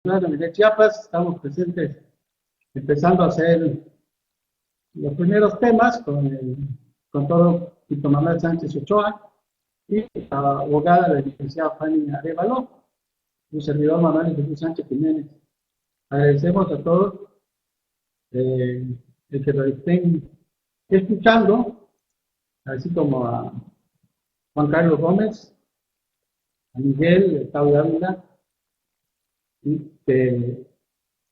de Chiapas, estamos presentes empezando a hacer los primeros temas con todo Tito Manuel Sánchez Ochoa y la abogada, la licenciada Fanny Arevalo, su servidor Manuel Jesús Sánchez Jiménez. Agradecemos a todos el que lo estén escuchando, así como a Juan Carlos Gómez, a Miguel Claudio Ávila, y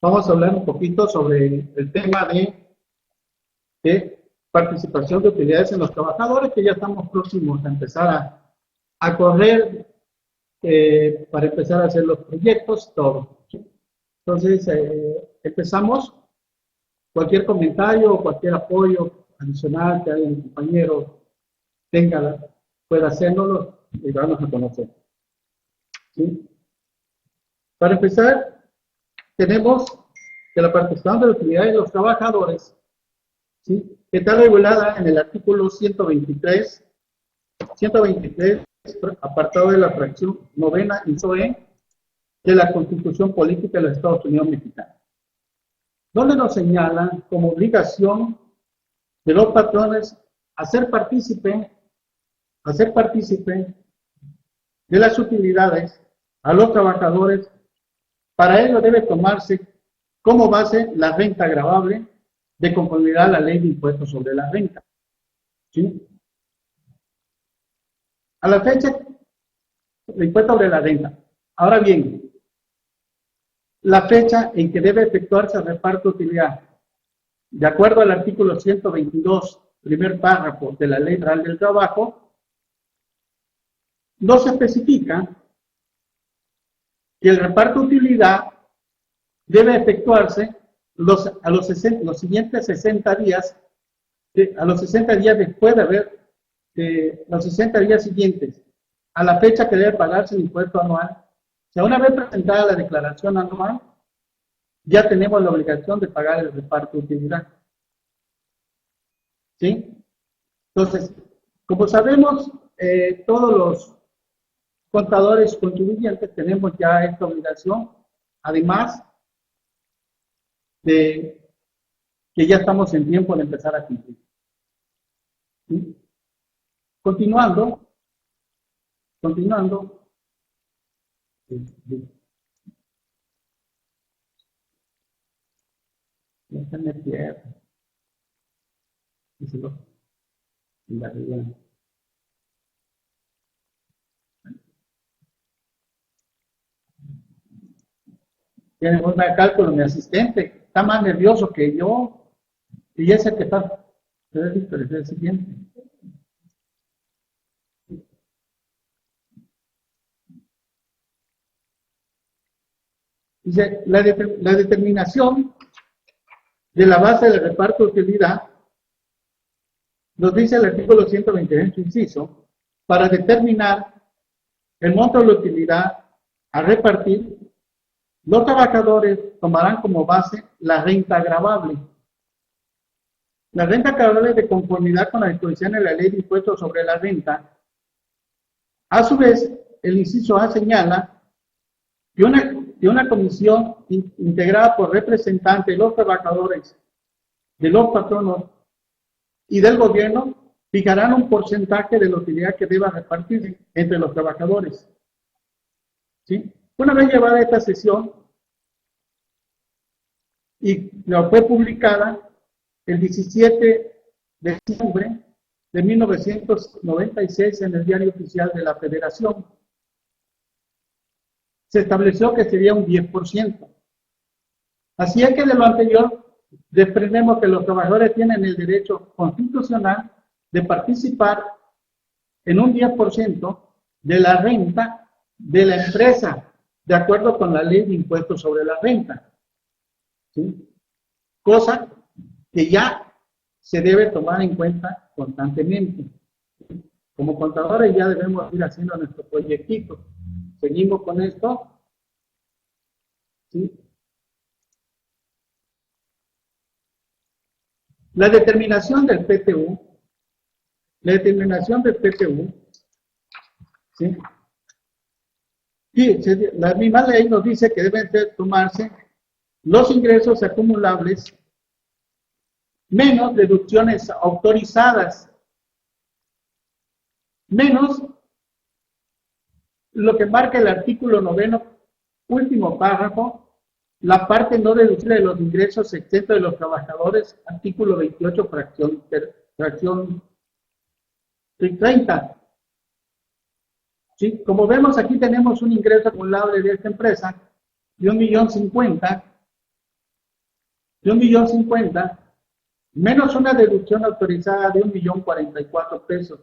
vamos a hablar un poquito sobre el tema de participación de utilidades en los trabajadores, que ya estamos próximos a empezar a correr para empezar a hacer los proyectos, todo. Entonces, empezamos. Cualquier comentario o cualquier apoyo adicional que algún compañero tenga, pueda hacerlo y vamos a conocer. ¿Sí? Para empezar, tenemos que la participación de la utilidad de los trabajadores, ¿sí?, que está regulada en el artículo 123, apartado de la fracción 9ª, inciso E, de la Constitución Política de los Estados Unidos Mexicanos, donde nos señala como obligación de los patrones hacer partícipe de las utilidades a los trabajadores. Para ello debe tomarse como base la renta gravable de conformidad a la Ley de Impuestos sobre la Renta. ¿Sí? A la fecha, el impuesto sobre la renta. Ahora bien, la fecha en que debe efectuarse el reparto de utilidad, de acuerdo al artículo 122, primer párrafo de la Ley Federal del Trabajo, no se especifica que el reparto de utilidad debe efectuarse a los siguientes 60 días, a los 60 días después de haber, los 60 días siguientes, a la fecha que debe pagarse el impuesto anual. O sea, una vez presentada la declaración anual, ya tenemos la obligación de pagar el reparto de utilidad. ¿Sí? Entonces, como sabemos, todos los contadores contribuyentes tenemos ya esta obligación, además de que ya estamos en tiempo de empezar a cumplir. ¿Sí? Continuando. Déjenme tierra. Tiene un cálculo, mi asistente está más nervioso que yo, y ese que está, es el siguiente. Dice, la determinación de la base del reparto de utilidad, nos dice el artículo 128, inciso, para determinar el monto de la utilidad a repartir, los trabajadores tomarán como base la renta gravable. La renta gravable de conformidad con las disposiciones de la Ley de Impuestos sobre la Renta. A su vez, el inciso A señala que una comisión integrada por representantes de los trabajadores, de los patronos y del gobierno fijarán un porcentaje de la utilidad que deba repartirse entre los trabajadores. ¿Sí? Una vez llevada esta sesión y la fue publicada el 17 de diciembre de 1996 en el Diario Oficial de la Federación, se estableció que sería un 10%. Así es que de lo anterior desprendemos que los trabajadores tienen el derecho constitucional de participar en un 10% de la renta de la empresa, de acuerdo con la Ley de Impuestos sobre la Renta. ¿Sí? Cosa que ya se debe tomar en cuenta constantemente. Como contadores ya debemos ir haciendo nuestro proyectito. Seguimos con esto. ¿Sí? La determinación del PTU, ¿sí?, Sí, la misma ley nos dice que deben de tomarse los ingresos acumulables menos deducciones autorizadas, menos lo que marca el artículo 9, último párrafo, la parte no deducible de los ingresos exentos de los trabajadores, artículo 28, fracción 30. ¿Sí? Como vemos, aquí tenemos un ingreso acumulable de esta empresa de 1.050.000, de 1.050.000, menos una deducción autorizada de 1.044.000 pesos.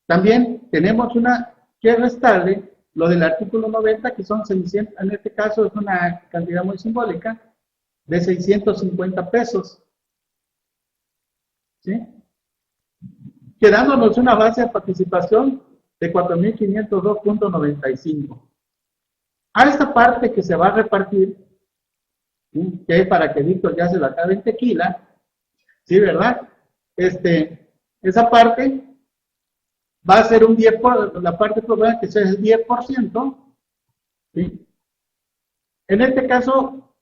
También tenemos una que restarle lo del artículo 90, que son 600, en este caso es una cantidad muy simbólica, de 650 pesos. ¿Sí? Quedándonos una base de participación de 4.502.95. A esta parte que se va a repartir, ¿sí?, que es para que Víctor ya se la acabe en tequila, ¿sí, verdad? Esa parte va a ser un 10%, la parte probable que sea el 10%, ¿sí? En este caso,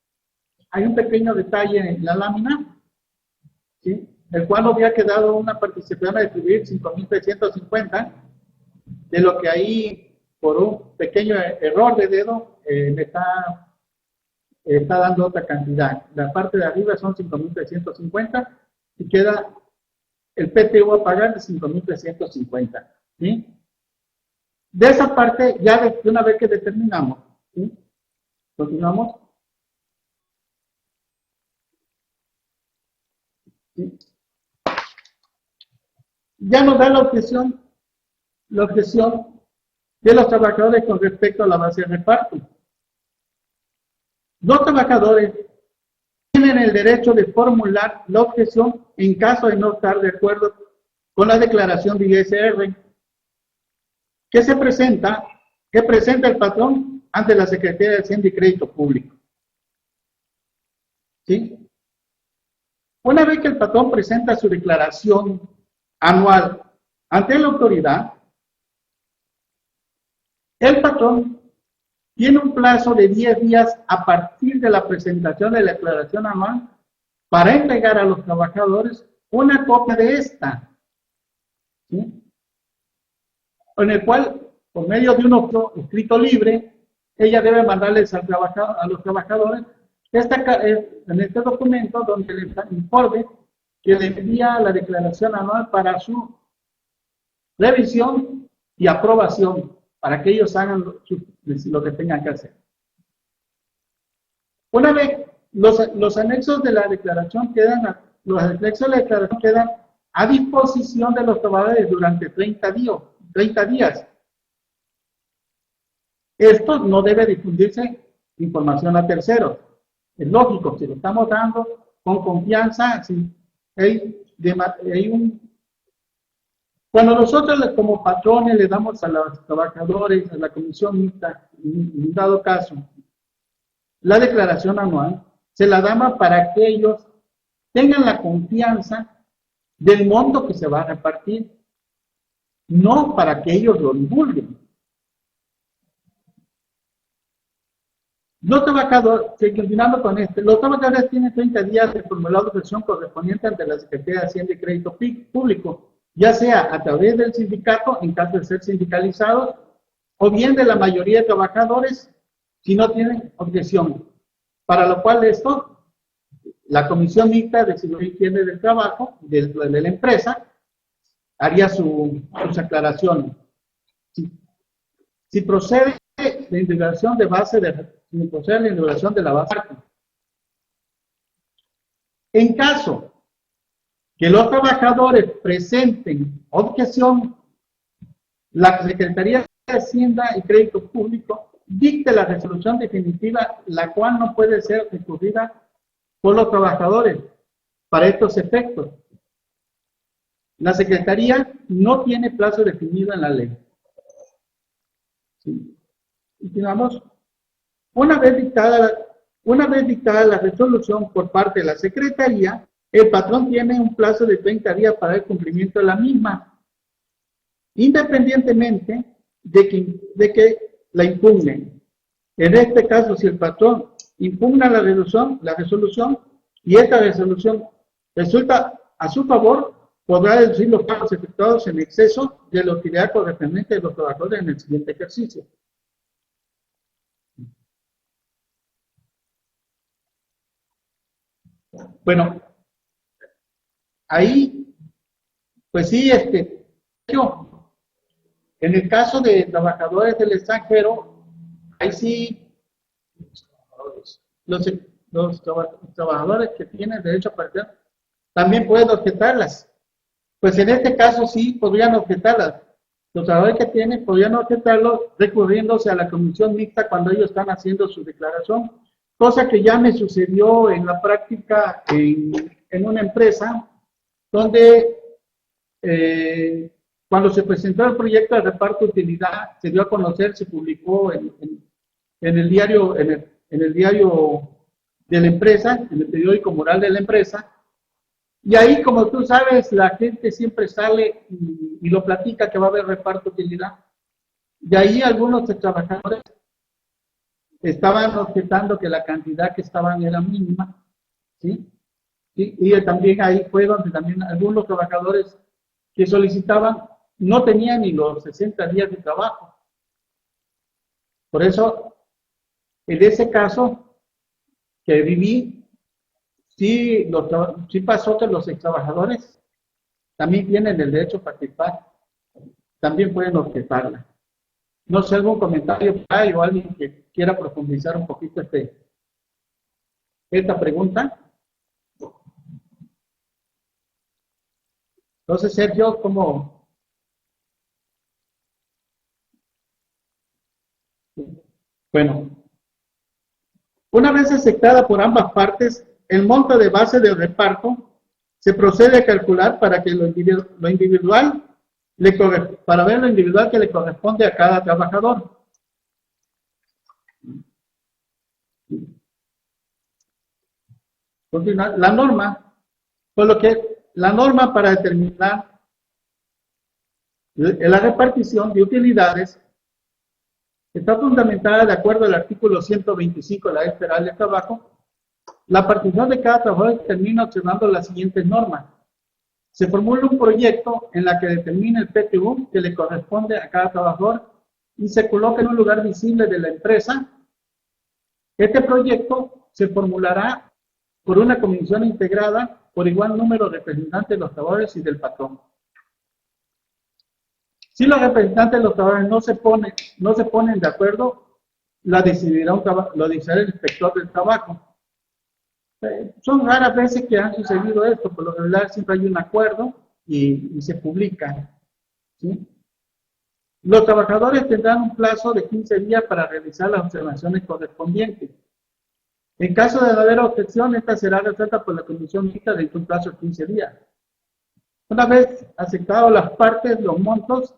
hay un pequeño detalle en la lámina, ¿sí?, el cual había quedado una participación a distribuir 5.350, de lo que ahí, por un pequeño error de dedo, me está dando otra cantidad. La parte de arriba son 5.350 y queda el PTU a pagar de 5.350. ¿Sí? De esa parte, ya de una vez que determinamos, ¿sí?, continuamos. ¿Sí? Ya nos da la objeción de los trabajadores con respecto a la base de reparto. Los trabajadores tienen el derecho de formular la objeción en caso de no estar de acuerdo con la declaración de ISR que presenta el patrón ante la Secretaría de Hacienda y Crédito Público. ¿Sí? Una vez que el patrón presenta su declaración anual ante la autoridad, el patrón tiene un plazo de 10 días a partir de la presentación de la declaración anual para entregar a los trabajadores una copia de esta, ¿sí?, en el cual, por medio de un escrito libre, ella debe mandarles a los trabajadores en este documento donde les informe que le envía la declaración anual para su revisión y aprobación, para que ellos hagan lo que tengan que hacer. Una vez los anexos de la declaración quedan a disposición de los trabajadores durante 30 días. Esto no debe difundirse información a terceros. Es lógico, si lo estamos dando con confianza, si cuando nosotros como patrones le damos a los trabajadores, a la comisión mixta, en dado caso, la declaración anual, se la damos para que ellos tengan la confianza del monto que se va a repartir, no para que ellos lo divulguen. Los trabajadores, continuando con los trabajadores tienen 30 días de formular la objeción correspondiente ante la Secretaría de Hacienda y Crédito Público, ya sea a través del sindicato, en caso de ser sindicalizados, o bien de la mayoría de trabajadores, si no tienen objeción. Para lo cual la Comisión Mixta de Seguridad y Higiene del Trabajo, de la empresa, haría sus aclaraciones. Si procede la integración de base si procede la integración de la base. En caso que los trabajadores presenten objeción, la Secretaría de Hacienda y Crédito Público dicte la resolución definitiva, la cual no puede ser recurrida por los trabajadores para estos efectos. La Secretaría no tiene plazo definido en la ley. ¿Sí? Continuamos. Una vez dictada la resolución por parte de la Secretaría, el patrón tiene un plazo de 30 días para el cumplimiento de la misma, independientemente de que la impugnen. En este caso, si el patrón impugna la resolución y esta resolución resulta a su favor, podrá deducir los pagos efectuados en exceso de la utilidad correspondiente de los trabajadores en el siguiente ejercicio. Bueno, ahí, pues sí, en el caso de trabajadores del extranjero, ahí sí, los, los trabajadores que tienen derecho a partir también pueden objetarlas. Pues en este caso sí podrían objetarlas. Los trabajadores que tienen podrían objetarlo recurriéndose a la comisión mixta cuando ellos están haciendo su declaración, cosa que ya me sucedió en la práctica en una empresa donde cuando se presentó el proyecto de reparto de utilidad, se dio a conocer, se publicó en el diario, en el diario de la empresa, en el periódico moral de la empresa. Y ahí, como tú sabes, la gente siempre sale y lo platica que va a haber reparto de utilidad. Y ahí algunos trabajadores estaban objetando que la cantidad que estaban era mínima, ¿sí? Y también ahí fue donde también algunos trabajadores que solicitaban no tenían ni los 60 días de trabajo. Por eso, en ese caso que viví, sí pasó que los trabajadores también tienen el derecho a participar, también pueden objetarla. No sé, algún comentario o alguien que quiera profundizar un poquito esta pregunta. Entonces, Sergio, ¿cómo? Bueno, una vez aceptada por ambas partes, el monto de base del reparto se procede a calcular para que lo individual para ver lo individual que le corresponde a cada trabajador. Continúa. La norma, por lo que la norma para determinar la repartición de utilidades está fundamentada de acuerdo al artículo 125 de la Ley Federal de Trabajo. La partición de cada trabajador termina observando las siguientes normas. Se formula un proyecto en la que determina el PTU que le corresponde a cada trabajador y se coloca en un lugar visible de la empresa. Este proyecto se formulará por una comisión integrada por igual número de representantes de los trabajadores y del patrón. Si los representantes de los trabajadores no se ponen de acuerdo, lo decidirá el inspector del trabajo. Son raras veces que han sucedido esto, por lo general siempre hay un acuerdo y se publica, ¿sí? Los trabajadores tendrán un plazo de 15 días para realizar las observaciones correspondientes. En caso de no haber objeción, esta será resuelta por la comisión mixta dentro de un plazo de 15 días. Una vez aceptados las partes, los montos,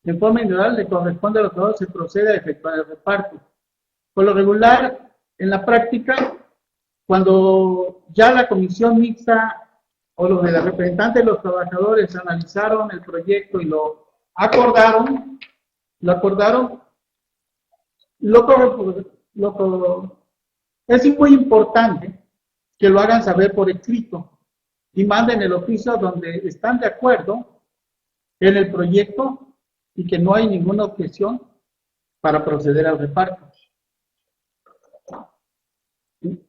en forma individual le corresponde a los trabajadores, se procede a efectuar el reparto. Por lo regular, en la práctica, cuando ya la comisión mixta o los de la representante de los trabajadores analizaron el proyecto y lo acordaron, es muy importante que lo hagan saber por escrito y manden el oficio donde están de acuerdo en el proyecto y que no hay ninguna objeción para proceder al reparto. ¿Sí?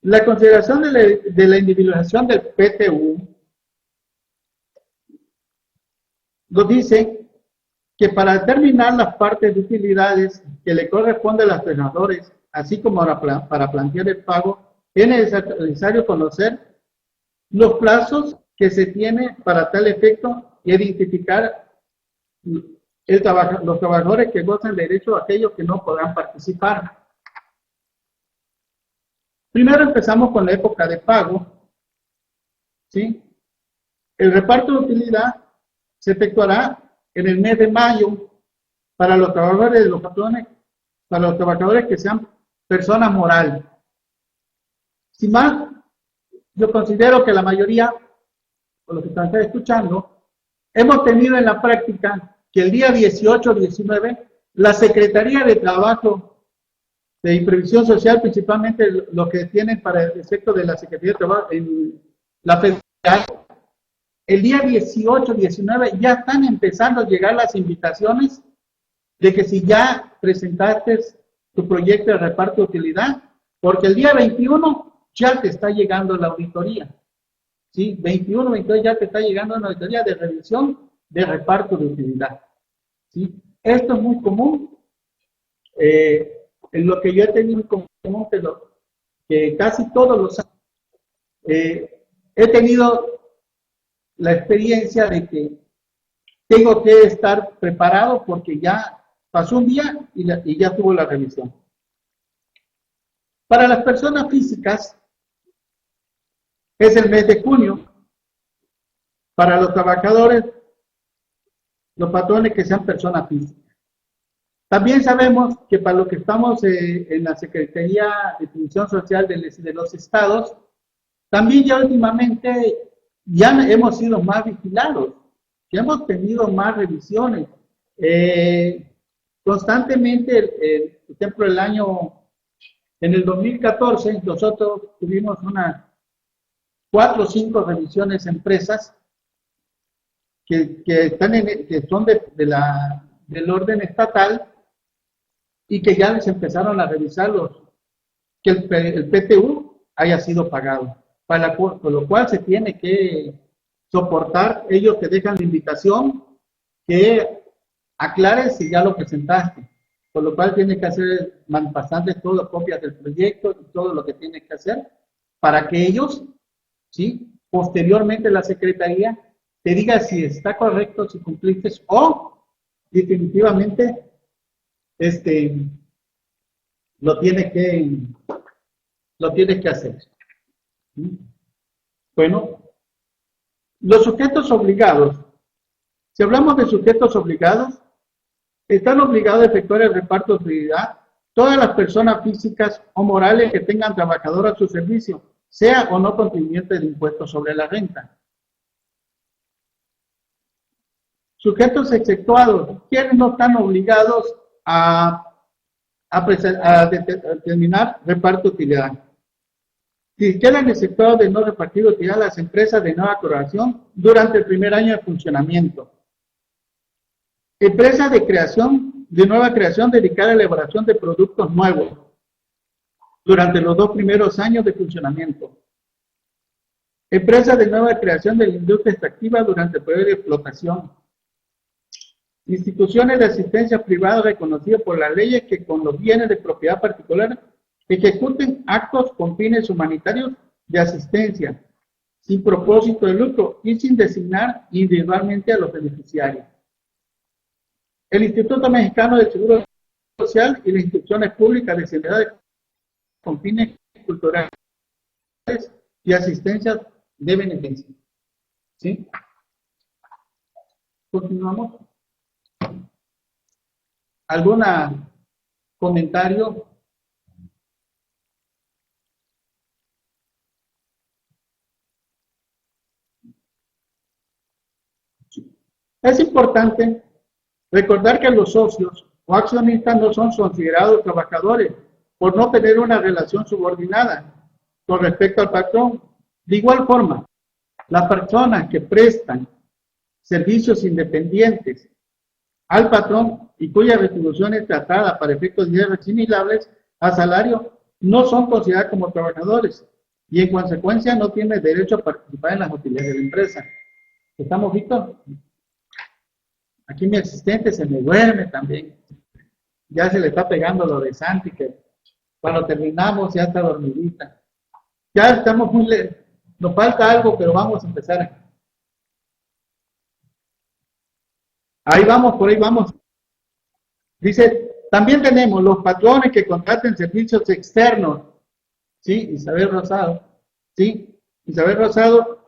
La consideración de la individualización del PTU nos dice que para determinar las partes de utilidades que le corresponden a los trabajadores, así como para plantear el pago, es necesario conocer los plazos que se tiene para tal efecto y identificar los trabajadores que gozan de derecho a aquellos que no podrán participar. Primero empezamos con la época de pago, ¿sí? El reparto de utilidad se efectuará en el mes de mayo para los trabajadores de los patrones, para los trabajadores que sean personas morales. Sin más, yo considero que la mayoría, por lo que están escuchando, hemos tenido en la práctica que el día 18-19, la Secretaría de Trabajo y Previsión Social, principalmente lo que tienen para el efecto de la Secretaría de Trabajo en la federal, el día 18-19 ya están empezando a llegar las invitaciones de que si ya presentaste tu proyecto de reparto de utilidad, porque el día 21 ya te está llegando la auditoría. ¿Sí? 21, 22 ya te está llegando una auditoría de revisión de reparto de utilidad. ¿Sí? Esto es muy común. En lo que yo he tenido en común, que casi todos los años he tenido la experiencia de que tengo que estar preparado porque ya pasó un día y ya tuvo la revisión. Para las personas físicas es el mes de junio. Para los trabajadores, los patrones que sean personas físicas. También sabemos que para los que estamos en la Secretaría de Función Social de los estados, también ya últimamente ya hemos sido más vigilados, ya hemos tenido más revisiones. Constantemente, por ejemplo, en el 2014, nosotros tuvimos unas 4 o 5 revisiones empresas que son del orden estatal y que ya les empezaron a revisar que el PTU haya sido pagado, por lo cual se tiene que soportar. Ellos te dejan la invitación que aclares si ya lo presentaste, por lo cual tiene que hacer pasantes todas copias del proyecto y todo lo que tiene que hacer para que ellos, ¿sí?, posteriormente la Secretaría te diga si está correcto, si cumpliste o definitivamente lo tienes que hacer. Bueno, los sujetos obligados. Si hablamos de sujetos obligados, están obligados a efectuar el reparto de utilidad todas las personas físicas o morales que tengan trabajador a su servicio, sea o no contribuyente de impuestos sobre la renta. Sujetos exceptuados, quienes no están obligados a determinar reparto de utilidad. Si quedan exceptuados de no repartir utilidad las empresas de nueva creación durante el primer año de funcionamiento. Empresas de nueva creación dedicada a la elaboración de productos nuevos durante los 2 primeros años de funcionamiento. Empresas de nueva creación de la industria extractiva durante el periodo de explotación. Instituciones de asistencia privada reconocidas por las leyes que con los bienes de propiedad particular ejecuten actos con fines humanitarios de asistencia, sin propósito de lucro y sin designar individualmente a los beneficiarios. El Instituto Mexicano de Seguro Social y las instituciones públicas de sanidad con fines culturales y asistencia de beneficio. ¿Sí? Continuamos. ¿Algún comentario? Es importante recordar que los socios o accionistas no son considerados trabajadores por no tener una relación subordinada con respecto al patrón. De igual forma, las personas que prestan servicios independientes al patrón y cuya retribución es tratada para efectos diarios asimilables a salario no son consideradas como trabajadores y en consecuencia no tienen derecho a participar en las utilidades de la empresa. ¿Estamos, Víctor? Aquí mi asistente se me duerme también. Ya se le está pegando lo de Santi, que cuando terminamos ya está dormidita. Ya estamos muy lentos. Nos falta algo, pero vamos a empezar. Ahí vamos, por ahí vamos. Dice, también tenemos los patrones que contraten servicios externos. ¿Sí? Isabel Rosado. ¿Sí? Isabel Rosado,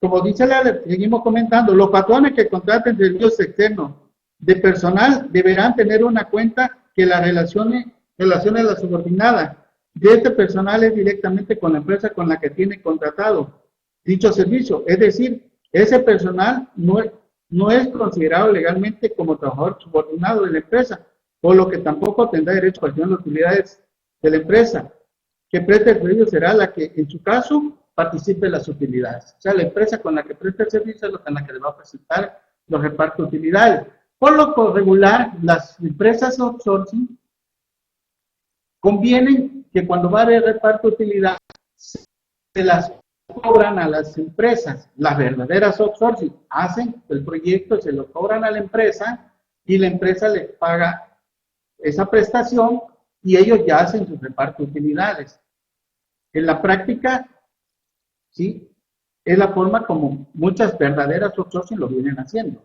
como dice seguimos comentando, los patrones que contraten servicios externos de personal deberán tener una cuenta que la relacione a la subordinada de este personal es directamente con la empresa con la que tiene contratado dicho servicio. Es decir, ese personal no es considerado legalmente como trabajador subordinado de la empresa, por lo que tampoco tendrá derecho a acción las utilidades de la empresa que preste el servicio será la que, en su caso, participe en las utilidades. O sea, la empresa con la que presta el servicio es la que le va a presentar los repartos de utilidades. Por lo regular, las empresas outsourcing convienen que cuando va a haber reparto de utilidades, se las cobran a las empresas. Las verdaderas outsourcing hacen el proyecto, se lo cobran a la empresa y la empresa les paga esa prestación y ellos ya hacen su reparto de utilidades. En la práctica, sí, es la forma como muchas verdaderas outsourcing lo vienen haciendo.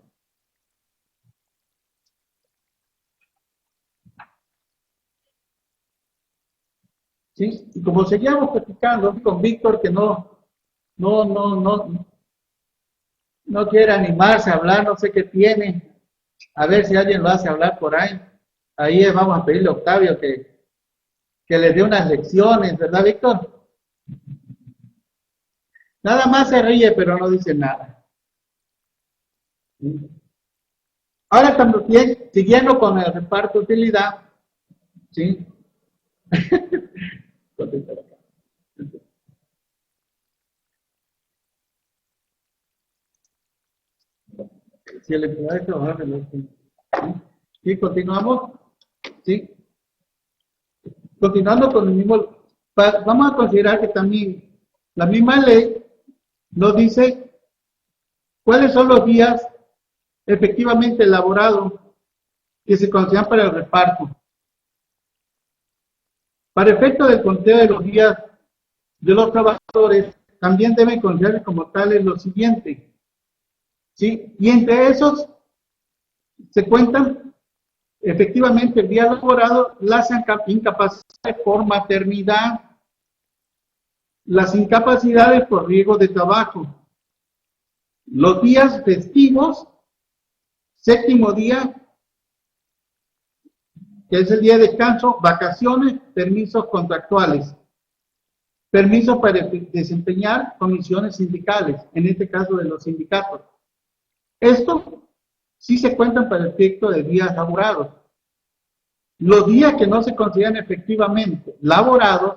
¿Sí? Y como seguíamos platicando con Víctor, que no quiere animarse a hablar, no sé qué tiene, a ver si alguien lo hace hablar por ahí. Ahí vamos a pedirle a Octavio que le dé unas lecciones, ¿verdad, Víctor? Nada más se ríe, pero no dice nada. Ahora también, siguiendo con el reparto de utilidad, ¿sí? Si el empleado es trabajador del otro. ¿Sí? Continuamos. ¿Sí? Continuando con el mismo, vamos a considerar que también la misma ley nos dice cuáles son los días efectivamente elaborados que se consideran para el reparto. Para efecto del conteo de los días de los trabajadores, también deben considerarse como tales lo siguiente. ¿Sí? Y entre esos se cuentan efectivamente el día laborado, las incapacidades por maternidad, las incapacidades por riesgo de trabajo, los días festivos, séptimo día, que es el día de descanso, vacaciones, permisos contractuales, permisos para desempeñar comisiones sindicales, en este caso de los sindicatos. Esto sí se cuentan para el efecto de días laborados. Los días que no se consideran efectivamente laborados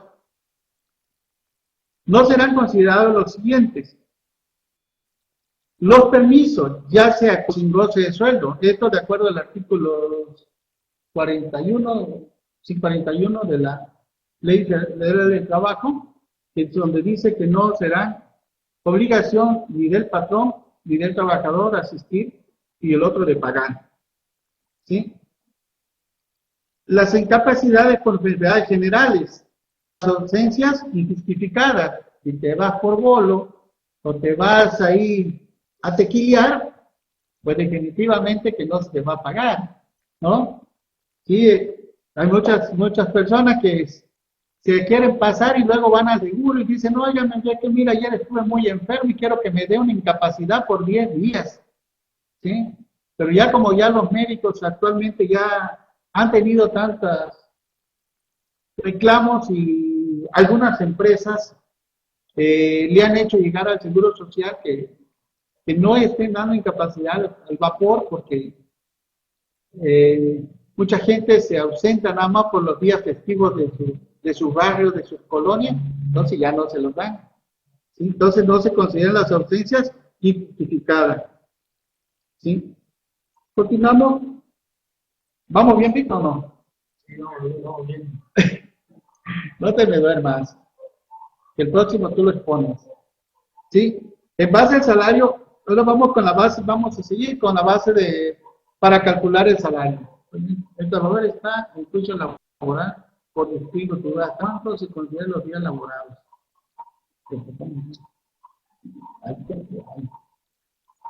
no serán considerados los siguientes. Los permisos, ya sea sin goce de sueldo, esto de acuerdo al artículo 41 de la Ley Federal del Trabajo, que es donde dice que no será obligación ni del patrón ni del trabajador asistir y el otro de pagar. ¿Sí? Las incapacidades por enfermedades generales, las ausencias injustificadas, si te vas por bolo o te vas ahí a tequilear, pues definitivamente que no se te va a pagar, ¿no? Sí, hay muchas personas que se quieren pasar y luego van al seguro y dicen, no, ya que mira, ayer estuve muy enfermo y quiero que me dé una incapacidad por 10 días, ¿sí? Pero ya como ya los médicos actualmente ya han tenido tantos reclamos y algunas empresas le han hecho llegar al Seguro Social que no estén dando incapacidad al vapor porque mucha gente se ausenta nada más por los días festivos de sus barrios, de sus colonias, entonces ya no se los dan. ¿Sí? Entonces no se consideran las ausencias injustificadas. ¿Sí? Continuamos. ¿Vamos bien, Víctor, o no? Sí, no, bien. No te me duermas. Que el próximo tú lo expones. ¿Sí? En base al salario, ahora vamos con la base, vamos a seguir con la base para calcular el salario. El trabajador está en función laboral por despido, ¿cuánto se consideran los días laborados?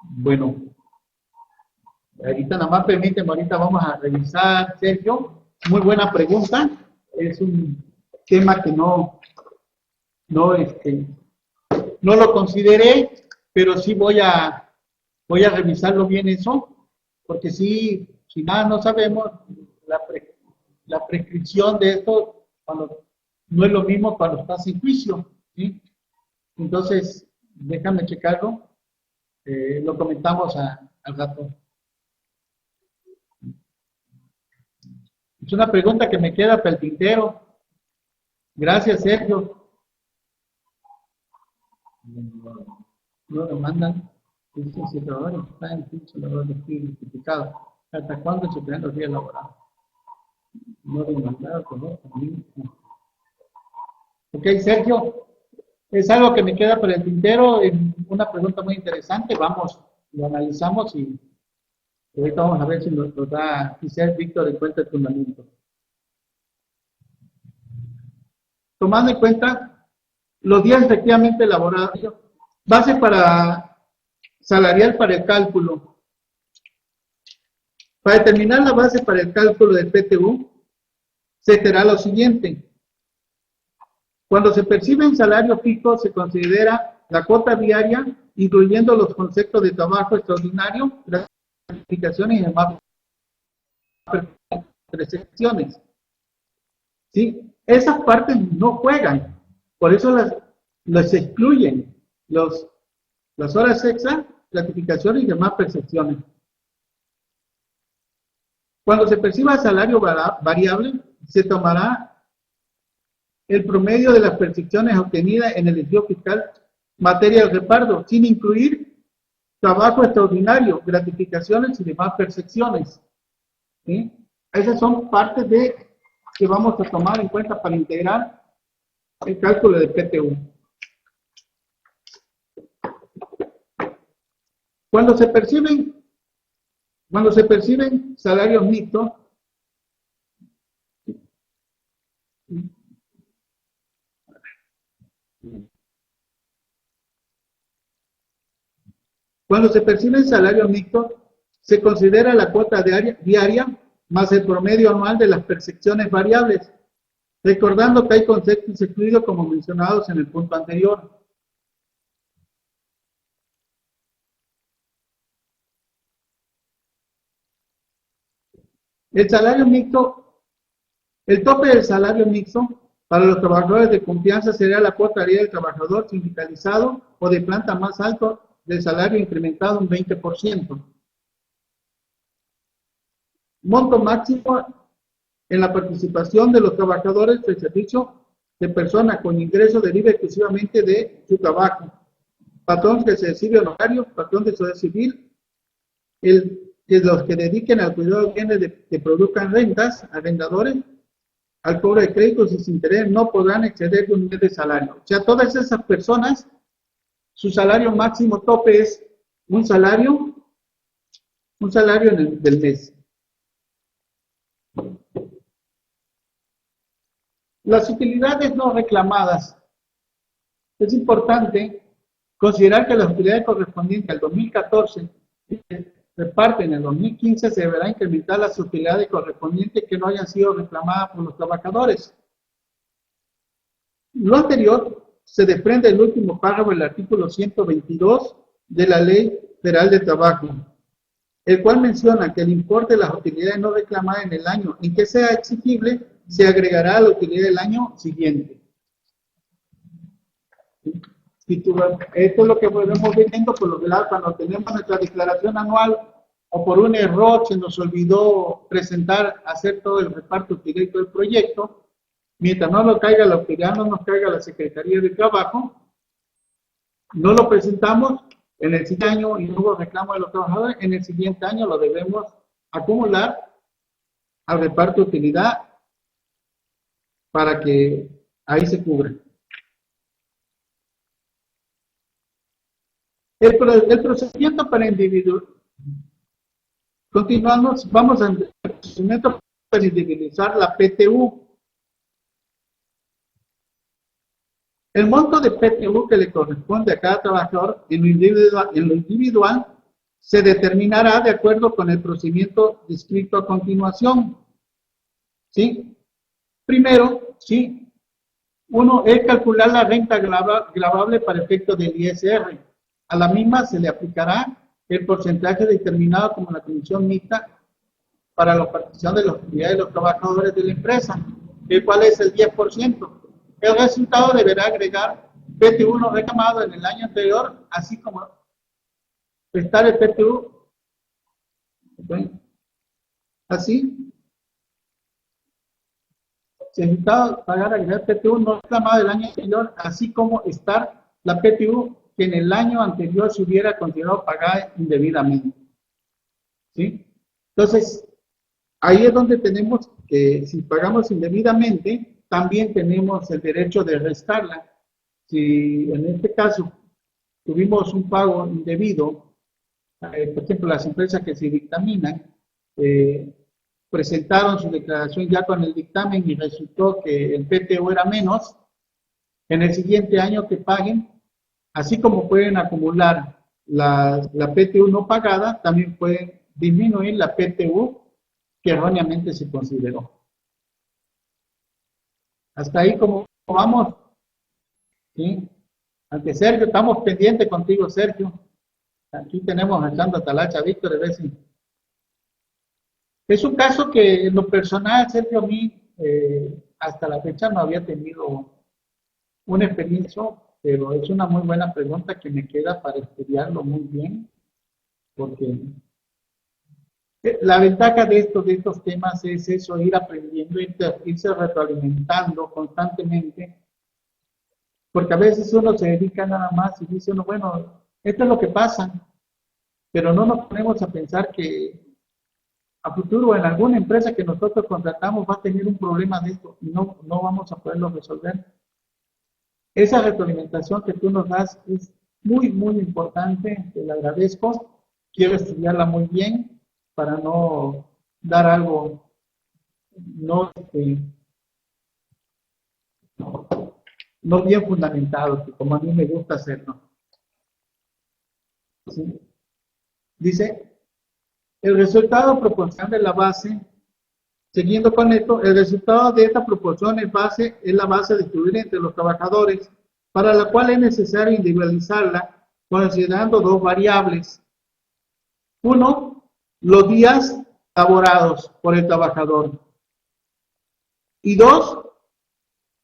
Bueno, ahorita nada más permíteme, ahorita vamos a revisar, Sergio. Muy buena pregunta. Es un tema que no lo consideré, pero sí voy a revisarlo bien eso, porque si nada no sabemos, la prescripción de esto, cuando no es lo mismo cuando estás en juicio, ¿sí? Entonces, déjame checarlo, lo comentamos al rato. Es una pregunta que me queda para el tintero. Gracias, Sergio. No lo mandan. Dice, si el trabajador está en pinche labor de justificado, ¿hasta cuándo se tendrán los días laborados? No demandado, ¿no? También. Ok, Sergio, es algo que me queda para el tintero, es una pregunta muy interesante, vamos, lo analizamos y ahorita vamos a ver si nos da quizás Víctor en cuenta el fundamento. Tomando en cuenta los días efectivamente laborados, base salarial para el cálculo. Para determinar la base para el cálculo del PTU, se hará lo siguiente. Cuando se percibe un salario fijo, se considera la cuota diaria, incluyendo los conceptos de trabajo extraordinario, gratificaciones y demás prestaciones. ¿Sí? Esas partes no juegan, por eso las excluyen, las horas extra, gratificaciones y demás percepciones. Cuando se perciba salario variable, se tomará el promedio de las percepciones obtenidas en el ejercicio fiscal materia del reparto, sin incluir trabajo extraordinario, gratificaciones y demás percepciones. ¿Sí? Esas son partes que vamos a tomar en cuenta para integrar el cálculo del PTU. Cuando se perciben salarios mixtos, se considera la cuota diaria más el promedio anual de las percepciones variables, recordando que hay conceptos excluidos como mencionados en el punto anterior. El salario mixto, el tope del salario mixto para los trabajadores de confianza sería la cuota diaria del trabajador sindicalizado o de planta más alto del salario incrementado un 20%. Monto máximo en la participación de los trabajadores del servicio de personas con ingreso deriva exclusivamente de su trabajo. Patrón que se recibe honorarios, patrón de sociedad civil, que los que dediquen al cuidado de bienes que produzcan rentas, arrendadores, al cobro de créditos y sin interés no podrán exceder de un mes de salario. O sea, todas esas personas, su salario máximo tope es un salario del mes. Las utilidades no reclamadas. Es importante considerar que las utilidades correspondientes al 2014 reparte en el 2015 se deberá incrementar las utilidades correspondientes que no hayan sido reclamadas por los trabajadores. Lo anterior se desprende del último párrafo del artículo 122 de la Ley Federal de Trabajo, el cual menciona que el importe de las utilidades no reclamadas en el año en que sea exigible se agregará a la utilidad del año siguiente. Esto es lo que podemos viendo por lo general cuando tenemos nuestra declaración anual o por un error se nos olvidó hacer todo el reparto directo del proyecto. Mientras no lo caiga la utilidad, no nos caiga la Secretaría de Trabajo, no lo presentamos en el siguiente año y no hubo reclamo de los trabajadores, en el siguiente año lo debemos acumular al reparto de utilidad para que ahí se cubra. El procedimiento para individual. Continuamos, vamos al procedimiento para individualizar la PTU. El monto de PTU que le corresponde a cada trabajador en lo individual se determinará de acuerdo con el procedimiento descrito a continuación. ¿Sí? Primero, ¿sí? Uno es calcular la renta gravable para efecto del ISR. A la misma se le aplicará el porcentaje determinado como la comisión mixta para la participación de las utilidades de los trabajadores de la empresa, el cual es el 10%. El resultado deberá agregar PTU no reclamado en el año anterior, así como prestar el PTU. ¿Okay? Así, se necesita pagar agregar PTU no reclamado del año anterior, así como estar la PTU que en el año anterior se hubiera considerado pagada indebidamente. ¿Sí? Entonces, ahí es donde tenemos que, si pagamos indebidamente, también tenemos el derecho de restarla. Si en este caso tuvimos un pago indebido, por ejemplo, las empresas que se dictaminan, eh, presentaron su declaración ya con el dictamen y resultó que el PTU era menos, en el siguiente año que paguen, así como pueden acumular la PTU no pagada, también pueden disminuir la PTU que erróneamente se consideró. Hasta ahí como vamos, ¿sí? Ante Sergio, estamos pendientes contigo, Sergio. Aquí tenemos a Sandra Talacha, Víctor, de vez. Es un caso que en lo personal, Sergio, a mí hasta la fecha no había tenido una experiencia, pero es una muy buena pregunta que me queda para estudiarlo muy bien, porque la ventaja de estos temas es eso, ir aprendiendo, irse retroalimentando constantemente, porque a veces uno se dedica nada más y dice uno, bueno, esto es lo que pasa, pero no nos ponemos a pensar que a futuro en alguna empresa que nosotros contratamos va a tener un problema de esto y no vamos a poderlo resolver. Esa retroalimentación que tú nos das es muy, muy importante, te la agradezco, quiero estudiarla muy bien para no dar algo no, no bien fundamentado, como a mí me gusta hacerlo. ¿Sí? Dice, el resultado proporcional de la base, siguiendo con esto, el resultado de esta proporción es la base distribuida entre los trabajadores, para la cual es necesario individualizarla considerando dos variables. Uno, los días laborados por el trabajador. Y dos,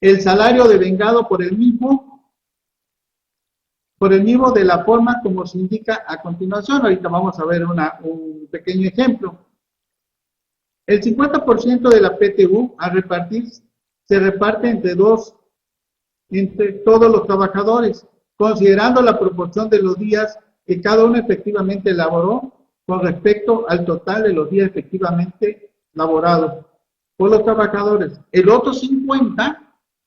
el salario devengado por el mismo de la forma como se indica a continuación. Ahorita vamos a ver un pequeño ejemplo. El 50% de la PTU al repartir se reparte entre todos los trabajadores, considerando la proporción de los días que cada uno efectivamente elaboró con respecto al total de los días efectivamente laborados por los trabajadores. El otro 50%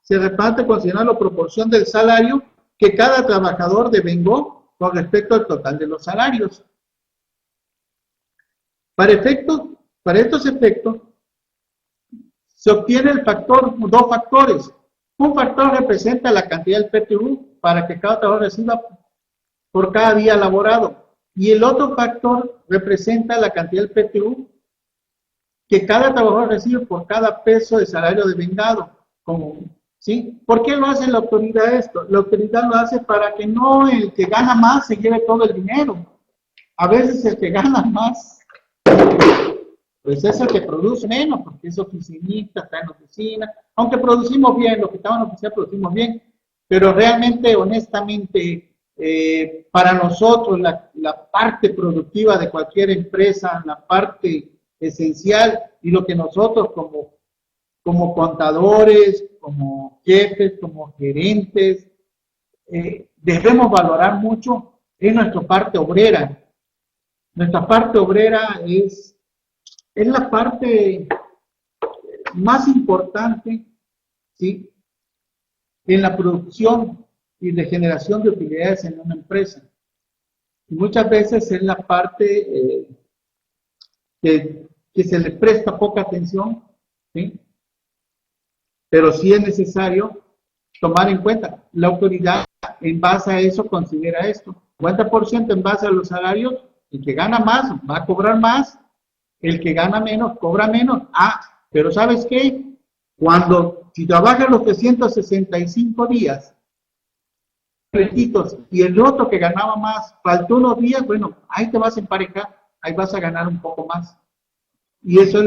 se reparte considerando la proporción del salario que cada trabajador devengó con respecto al total de los salarios. Para estos efectos, se obtiene dos factores. Un factor representa la cantidad del PTU para que cada trabajador reciba por cada día laborado. Y el otro factor representa la cantidad del PTU que cada trabajador recibe por cada peso de salario devengado. ¿Sí? ¿Por qué lo hace la autoridad esto? La autoridad lo hace para que no el que gana más se lleve todo el dinero. A veces el que gana más, pues es el que produce menos, porque es oficinista, está en oficina, aunque producimos bien, los que estaban en oficina producimos bien, pero realmente, honestamente, para nosotros la parte productiva de cualquier empresa, la parte esencial y lo que nosotros como contadores, como jefes, como gerentes, debemos valorar mucho es nuestra parte obrera. Nuestra parte obrera es la parte más importante, ¿sí?, en la producción y de generación de utilidades en una empresa. Y muchas veces es la parte que se le presta poca atención, ¿sí? Pero sí es necesario tomar en cuenta. La autoridad en base a eso considera esto. 50% en base a los salarios, el que gana más va a cobrar más, el que gana menos cobra menos. Pero ¿sabes qué? Si trabajas los 365 días, y el otro que ganaba más, faltó unos días, bueno, ahí te vas a emparejar, ahí vas a ganar un poco más. Y eso es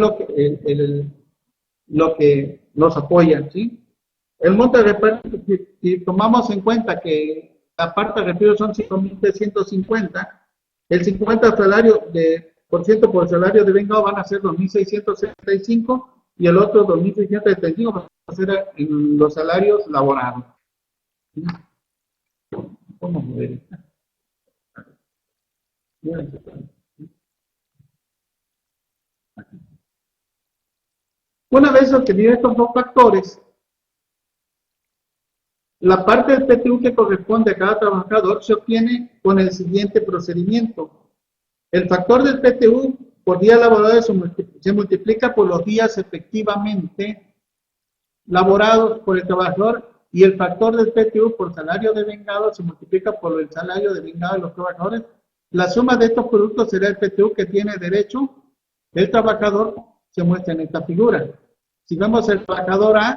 lo que nos apoya, ¿sí? El monto de reparto, si tomamos en cuenta que la parte de retiro son 5.350, el 50 salario por ciento por salario de vengado van a ser 2.665 y el otro 2.675 va a ser en los salarios laborados. ¿Cómo mover? Una vez obtenidos estos dos factores, la parte del PTU que corresponde a cada trabajador se obtiene con el siguiente procedimiento. El factor del PTU por día laborado se multiplica por los días efectivamente laborados por el trabajador y el factor del PTU por salario de vengado se multiplica por el salario de vengado de los trabajadores. La suma de estos productos será el PTU que tiene derecho el trabajador, se muestra en esta figura. Si vemos el trabajador A,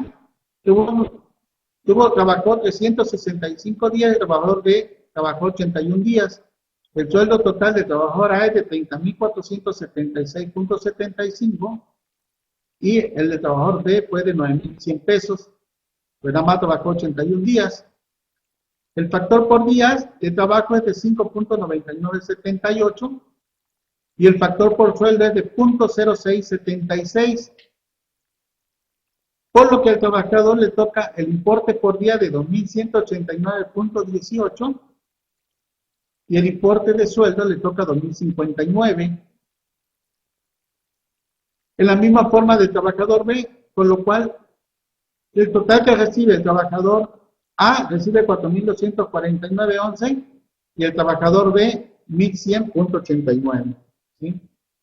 trabajó 365 días y el trabajador B trabajó 81 días. El sueldo total del trabajador A es de 30.476.75 y el de trabajador B fue de 9.100 pesos, pues nada más trabajó 81 días. El factor por días de trabajo es de 5.9978 y el factor por sueldo es de 0.0676. Por lo que al trabajador le toca el importe por día de 2.189.18 y el importe de sueldo le toca 2.059. En la misma forma del trabajador B, con lo cual el total que recibe el trabajador A recibe 4.249.11 y el trabajador B 1.100.89. ¿Sí?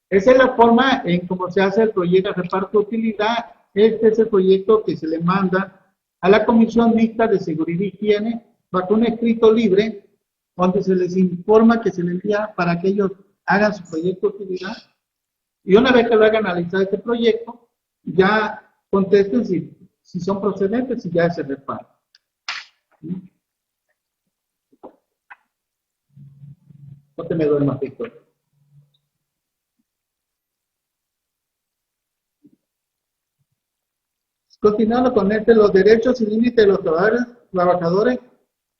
Esa es la forma en cómo se hace el proyecto de reparto de utilidad. Este es el proyecto que se le manda a la Comisión Mixta de Seguridad y Higiene bajo un escrito libre donde se les informa que se les envía para que ellos hagan su proyecto de utilidad y una vez que lo hayan analizado este proyecto ya contesten si son procedentes y ya se reparten. No te me duermas, Víctor. Continuando con los derechos y límites de los trabajadores,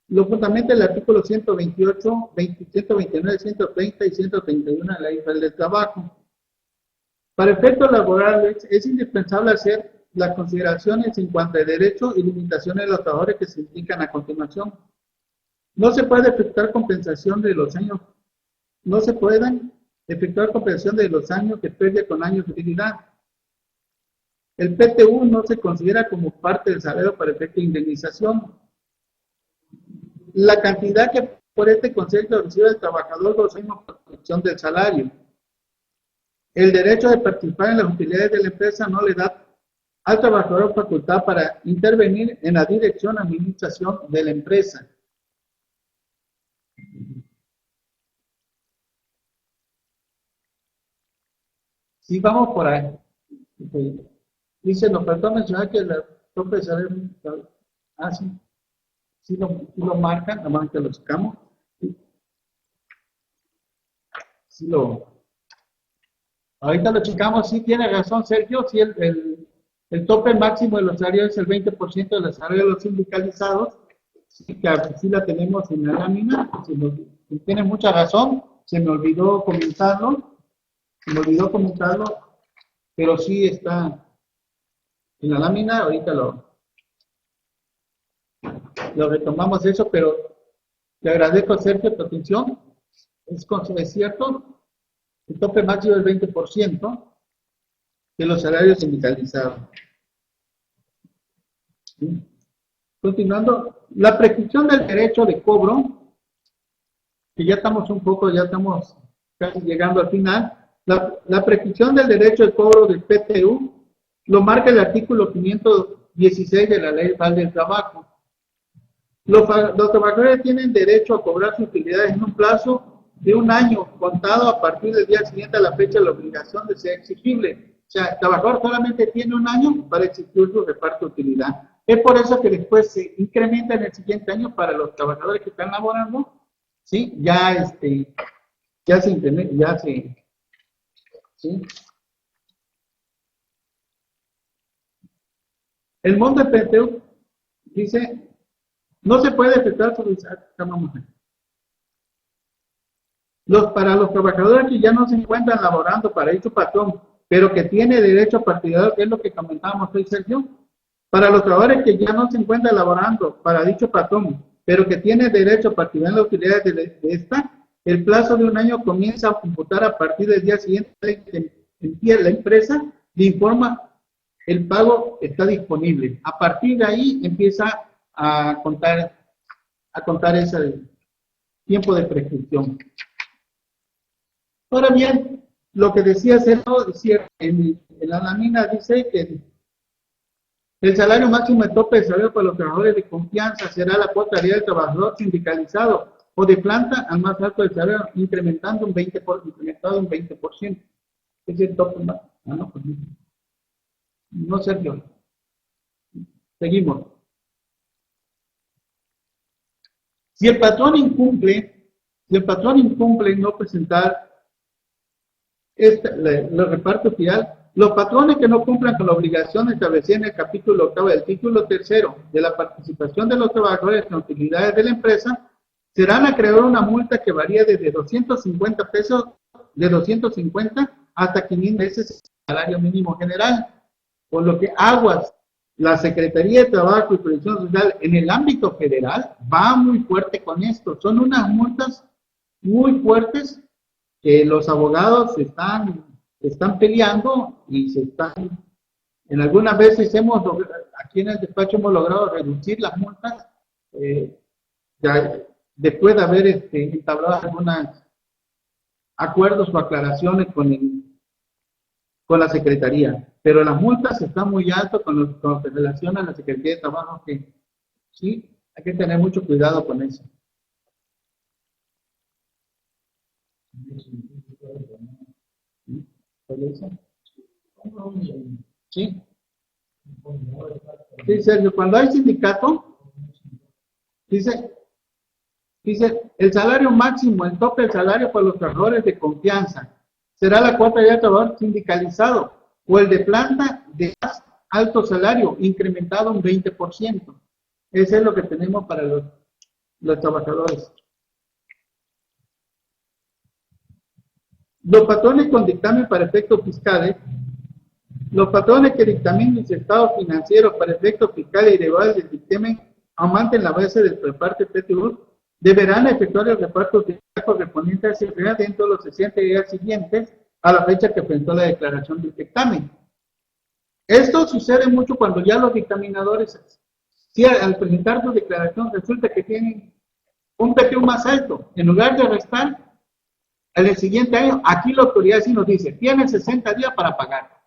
lo fundamenta el artículo 128, 129, 130 y 131 de la Ley Federal del Trabajo. Para efectos laborales es indispensable hacer las consideraciones en cuanto a derechos y limitaciones de los trabajadores que se indican a continuación. No se puede efectuar compensación de los años, no se pueden efectuar compensación de los años de pérdida con años de utilidad. El PTU no se considera como parte del salario para efecto de indemnización. La cantidad que por este concepto recibe el trabajador los años por función del salario. El derecho de participar en las utilidades de la empresa no le da al trabajador facultad para intervenir en la dirección y administración de la empresa. Si vamos por ahí. Dice, nos faltó mencionar que la tope de salario, sí lo marcan, nada más que lo checamos. Ahorita lo checamos, sí tiene razón Sergio, sí el tope máximo de los salarios es el 20% de los salarios de los sindicalizados, sí, que sí la tenemos en la lámina, tiene mucha razón, se me olvidó comentarlo, pero sí está en la lámina, ahorita lo retomamos eso, pero te agradezco Sergio tu atención, es cierto, el tope máximo es el 20% de los salarios sindicalizados. ¿Sí? Continuando, la prescripción del derecho de cobro, que ya estamos casi llegando al final, la prescripción del derecho de cobro del PTU lo marca el artículo 516 de la Ley Federal del Trabajo. Los trabajadores tienen derecho a cobrar sus utilidades en un plazo de un año contado a partir del día siguiente a la fecha de la obligación de ser exigible. O sea, el trabajador solamente tiene un año para exigir su reparto de utilidad. Es por eso que después se incrementa en el siguiente año para los trabajadores que están laborando, ¿sí? Ya se incrementa, ¿sí? El monto de PTU Dice, no se puede efectuar sobre para los trabajadores que ya no se encuentran laborando para dicho patrón, pero que tiene derecho a partidarios, que es lo que comentábamos hoy, Sergio. Para los trabajadores que ya no se encuentran laborando para dicho patrón, pero que tiene derecho a partidarios de las utilidades de esta, el plazo de un año comienza a computar a partir del día siguiente en que la empresa le informa el pago está disponible. A partir de ahí empieza a contar ese tiempo de prescripción. Ahora bien, lo que decía Sergio, decía en la lámina dice que el salario máximo de tope de salario para los trabajadores de confianza será la cuota diaria del trabajador sindicalizado o de planta al más alto del salario, incrementado un 20%. Es el tope más. No, pues no, Sergio. Seguimos. Si el patrón incumple en no presentar los repartos final, los patrones que no cumplan con la obligación establecida en el capítulo 8 del título 3 de la participación de los trabajadores en utilidades de la empresa, serán acreedores a una multa que varía desde 250 pesos, de 250 hasta 500 veces el salario mínimo general. Por lo que aguas, la Secretaría de Trabajo y Previsión Social en el ámbito federal va muy fuerte con esto. Son unas multas muy fuertes que los abogados están peleando y en algunas veces aquí en el despacho hemos logrado reducir las multas, ya, después de haber entablado algunos acuerdos o aclaraciones con la Secretaría. Pero las multas están muy altas con lo que se relaciona a la Secretaría de Trabajo, que sí, hay que tener mucho cuidado con eso. ¿Sí? Sí, Sergio, cuando hay sindicato, dice, el salario máximo, el tope del salario para los trabajadores de confianza, será la cuota de trabajador sindicalizado o el de planta de más alto salario, incrementado un 20%. Eso es lo que tenemos para los trabajadores. Los patrones con dictamen para efectos fiscales, los patrones que dictaminen sus estados financieros para efectos fiscales y derivados del dictamen aumenten la base del reparte PTU, deberán efectuar el reparto fiscal correspondiente a ese día dentro de los 60 días siguientes a la fecha que presentó la declaración del dictamen. Esto sucede mucho cuando ya los dictaminadores, si al presentar su declaración resulta que tienen un PTU más alto, en lugar de restar, en el siguiente año, aquí la autoridad sí nos dice, tienen 60 días para pagar.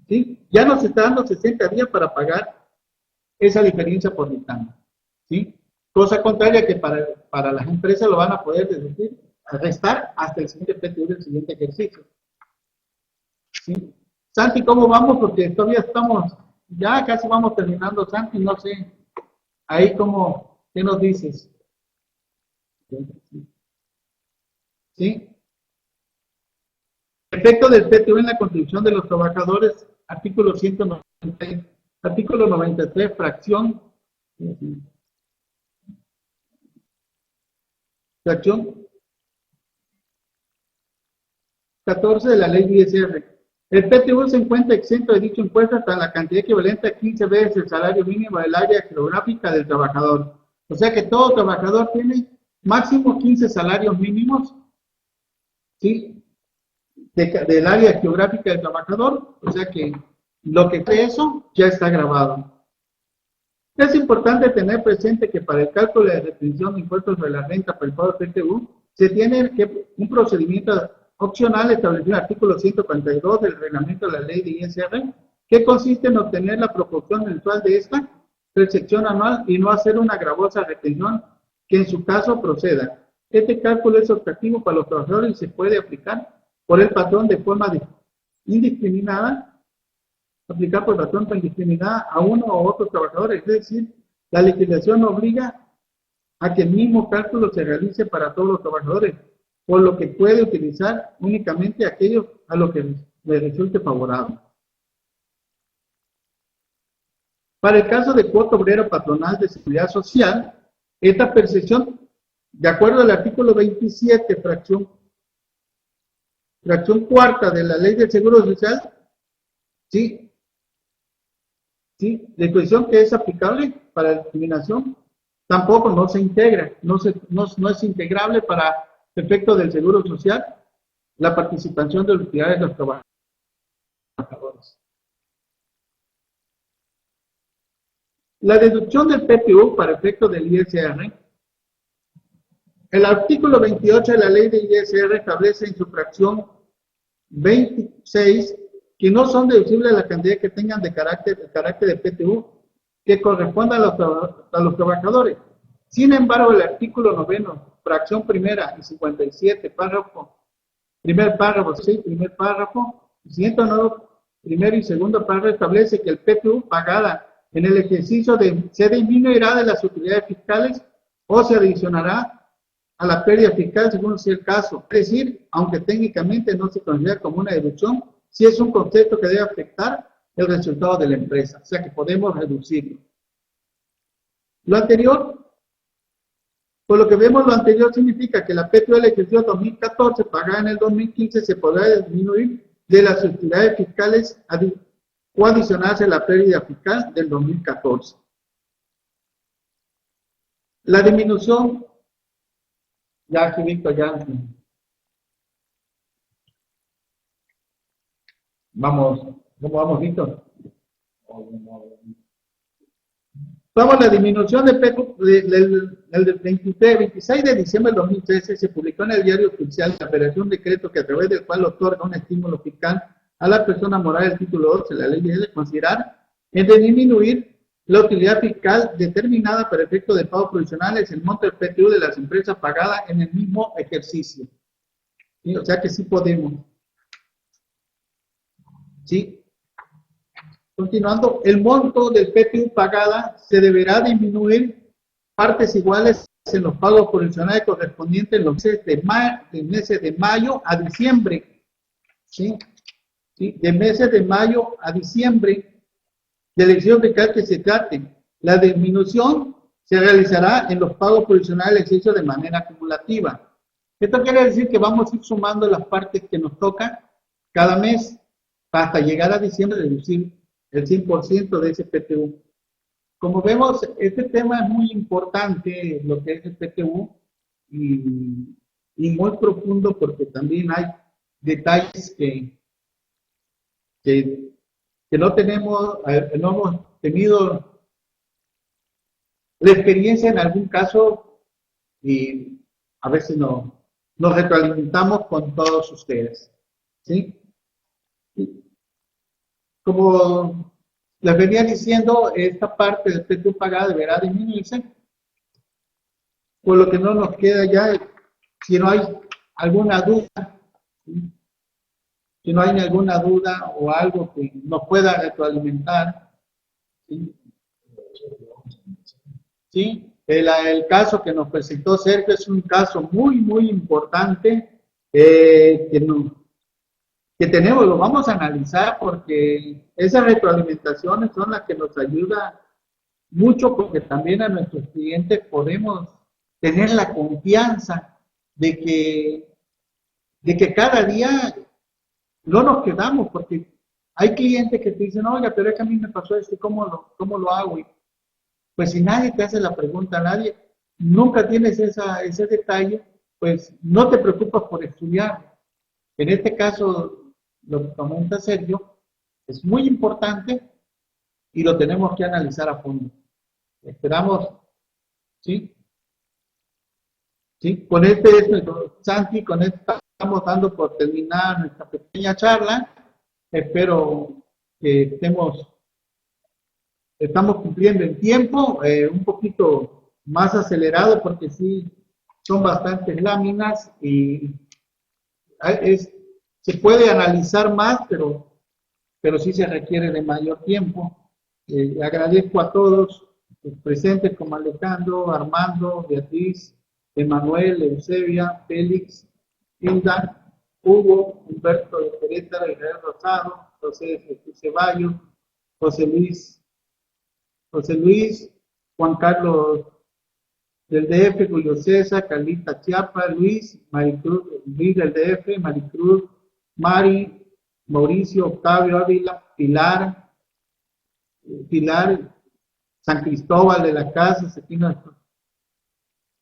¿Sí? Ya nos está dando 60 días para pagar esa diferencia por dictamen. ¿Sí? Cosa contraria que para las empresas lo van a poder deducir, restar hasta el siguiente PTU del siguiente ejercicio. ¿Sí? Santi, ¿cómo vamos? Porque todavía ya casi vamos terminando, Santi, no sé, ahí ¿qué nos dices? ¿Sí? Efecto del PTU en la contribución de los trabajadores, artículo 190, artículo 93, fracción 14 de la ley de ISR. El PTU se encuentra exento de dicho impuesto hasta la cantidad equivalente a 15 veces el salario mínimo del área geográfica del trabajador. O sea que todo trabajador tiene máximo 15 salarios mínimos, ¿sí? Del área geográfica del trabajador, o sea que lo que fue eso ya está grabado. Es importante tener presente que para el cálculo de retención de impuestos sobre la renta para el pago de PTU, se tiene un procedimiento opcional establecido en el artículo 142 del reglamento de la ley de ISR, que consiste en obtener la proporción mensual de esta percepción anual y no hacer una gravosa retención que en su caso proceda. Este cálculo es optativo para los trabajadores y se puede aplicar por el patrón de forma indiscriminada, aplicar por el patrón indiscriminada a uno u otro trabajador, es decir, la legislación obliga a que el mismo cálculo se realice para todos los trabajadores, por lo que puede utilizar únicamente aquellos a los que les resulte favorable. Para el caso de cuota obrera patronal de seguridad social, esta percepción, de acuerdo al artículo 27, fracción cuarta de la Ley del Seguro Social, ¿sí? ¿Sí? La disposición que es aplicable para la discriminación tampoco no se integra, no es integrable para efecto del Seguro Social la participación de las utilidades de los trabajadores. La deducción del PTU para efecto del ISR. El artículo 28 de la ley de ISR establece en su fracción 26 que no son deducibles la cantidad que tengan de carácter de PTU que corresponda a los trabajadores. Sin embargo, el artículo 9, fracción primera y 57, primer párrafo, 6, primer párrafo, 109, primero y segundo párrafo establece que el PTU pagada en el ejercicio se disminuirá de las utilidades fiscales o se adicionará a la pérdida fiscal según sea el caso. Es decir, aunque técnicamente no se considera como una deducción, sí es un concepto que debe afectar el resultado de la empresa, o sea que podemos reducirlo. Lo anterior, por lo que vemos, lo anterior significa que la PTU del ejercicio 2014 pagada en el 2015 se podrá disminuir de las utilidades fiscales o adicionarse a la pérdida fiscal del 2014. La disminución, ya aquí Víctor, ya. Vamos, ¿cómo vamos, Víctor? Vamos, la disminución de PTU del 26 de diciembre de 2013 se publicó en el Diario Oficial la operación decreto que a través del cual otorga un estímulo fiscal a la persona moral del título 12 de la ley de considerar en de disminuir la utilidad fiscal determinada para efectos de pagos provisionales el monto del PTU de las empresas pagadas en el mismo ejercicio. ¿Sí? O sea que sí podemos. ¿Sí? Continuando, el monto del PTU pagada se deberá disminuir partes iguales en los pagos provisionales correspondientes en los meses de mayo a diciembre. ¿Sí? ¿Sí? De meses de mayo a diciembre de elección fiscal que se trate. La disminución se realizará en los pagos provisionales hechos de manera acumulativa. Esto quiere decir que vamos a ir sumando las partes que nos tocan cada mes hasta llegar a diciembre y reducir el 100% de ese PTU. Como vemos, este tema es muy importante, lo que es el PTU, y muy profundo porque también hay detalles que no hemos tenido la experiencia en algún caso y a veces nos retroalimentamos con todos ustedes. ¿Sí? Como les venía diciendo, esta parte del PTU pagada deberá disminuirse, por lo que no nos queda ya, si no hay alguna duda, ¿sí? Si no hay alguna duda o algo que nos pueda retroalimentar, ¿sí? ¿Sí? El caso que nos presentó Sergio es un caso muy, muy importante que tenemos, lo vamos a analizar porque esas retroalimentaciones son las que nos ayudan mucho porque también a nuestros clientes podemos tener la confianza de que cada día no nos quedamos, porque hay clientes que te dicen, oiga, pero es que a mí me pasó esto, ¿cómo lo hago? Y pues si nadie te hace la pregunta, nadie, nunca tienes ese detalle, pues no te preocupas por estudiar. En este caso, lo que comenta Sergio es muy importante y lo tenemos que analizar a fondo. Esperamos, ¿sí? ¿Sí? Con Santi, con esto estamos dando por terminar nuestra pequeña charla. Espero que estamos cumpliendo en tiempo, un poquito más acelerado porque sí, son bastantes láminas y se puede analizar más, pero sí se requiere de mayor tiempo. Agradezco a todos los presentes como Alejandro, Armando, Beatriz, Emanuel, Eusebia, Félix, Hilda, Hugo, Humberto de Querétaro, Israel Rosado, José de Jesús Ceballos, José Luis José Luis, Juan Carlos del DF, Julio César, Carlita Chiapas, Luis, Maricruz, Luis del DF, Maricruz, Mari, Mauricio, Octavio Ávila, Pilar, San Cristóbal de las Casas, aquí nuestros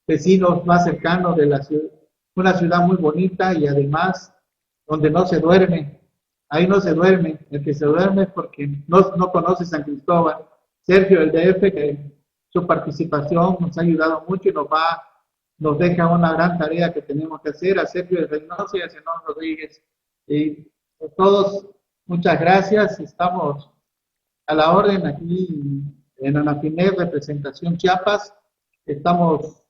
vecinos más cercanos de la ciudad, una ciudad muy bonita y además donde no se duerme, ahí no se duerme, el que se duerme es porque no conoce San Cristóbal. Sergio del DF, que su participación nos ha ayudado mucho y nos deja una gran tarea que tenemos que hacer, a Sergio de Reynosa y a Zenón Rodríguez. Y a todos, muchas gracias, estamos a la orden aquí en Anafinet, representación Chiapas, estamos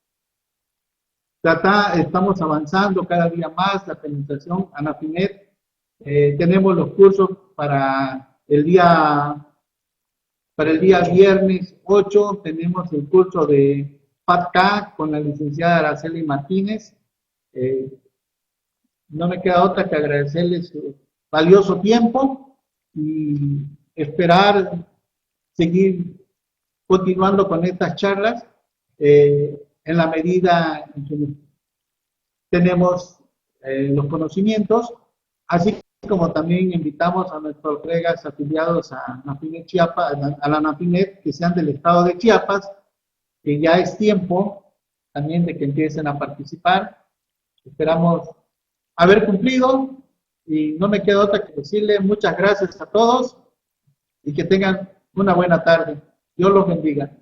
avanzando cada día más la penetración Anafinet. Tenemos los cursos para el día viernes 8, tenemos el curso de FATCA con la licenciada Araceli Martínez. No me queda otra que agradecerles su valioso tiempo y esperar seguir continuando con estas charlas en la medida en que tenemos los conocimientos, así como también invitamos a nuestros colegas afiliados a Anafinet Chiapas, a la Anafinet, que sean del estado de Chiapas, que ya es tiempo también de que empiecen a participar. Esperamos haber cumplido y no me queda otra que decirle muchas gracias a todos y que tengan una buena tarde. Dios los bendiga.